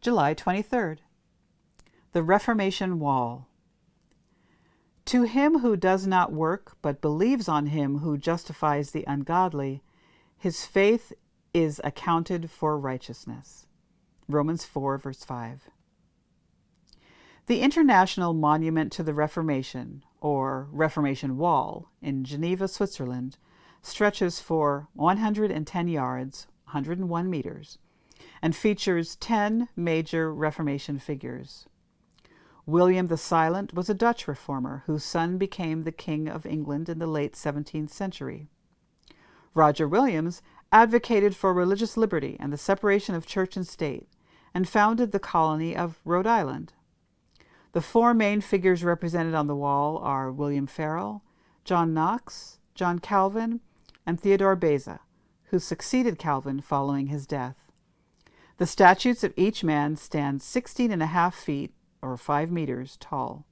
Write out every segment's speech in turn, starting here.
July 23rd. The Reformation Wall. To him who does not work, but believes on him who justifies the ungodly, his faith is accounted for righteousness. Romans 4, verse 5. The International Monument to the Reformation, or Reformation Wall, in Geneva, Switzerland, stretches for 110 yards, 101 meters, and features 10 major Reformation figures. William the Silent was a Dutch reformer whose son became the King of England in the late 17th century. Roger Williams advocated for religious liberty and the separation of church and state, and founded the colony of Rhode Island. The four main figures represented on the wall are William Farel, John Knox, John Calvin, and Theodore Beza, who succeeded Calvin following his death. The statues of each man stand 16.5 feet, or 5 meters, tall.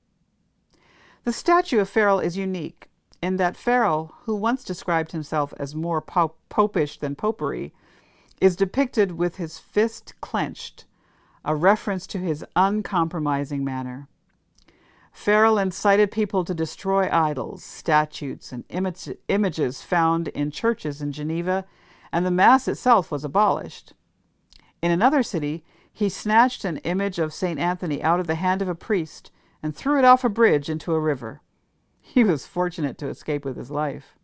The statue of Farel is unique in that Farel, who once described himself as more popish than popery, is depicted with his fist clenched, a reference to his uncompromising manner. Farel incited people to destroy idols, statues, and images found in churches in Geneva, and the Mass itself was abolished. In another city, he snatched an image of St. Anthony out of the hand of a priest and threw it off a bridge into a river. He was fortunate to escape with his life.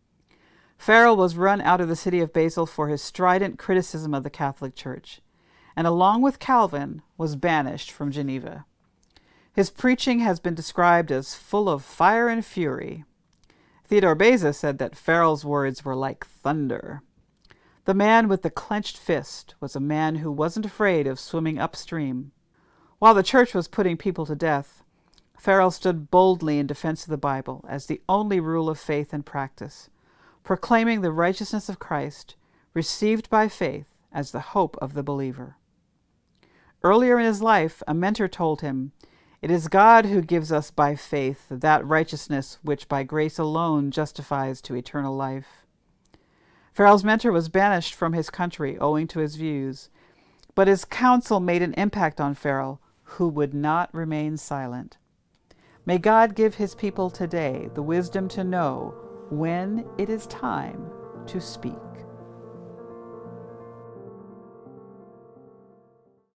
Farel was run out of the city of Basel for his strident criticism of the Catholic Church, and along with Calvin was banished from Geneva. His preaching has been described as full of fire and fury. Theodore Beza said that Farel's words were like thunder. The man with the clenched fist was a man who wasn't afraid of swimming upstream. While the church was putting people to death, Farel stood boldly in defense of the Bible as the only rule of faith and practice, proclaiming the righteousness of Christ, received by faith as the hope of the believer. Earlier in his life, a mentor told him, "It is God who gives us by faith that righteousness which by grace alone justifies to eternal life." Farel's mentor was banished from his country owing to his views, but his counsel made an impact on Farel, who would not remain silent. May God give his people today the wisdom to know when it is time to speak.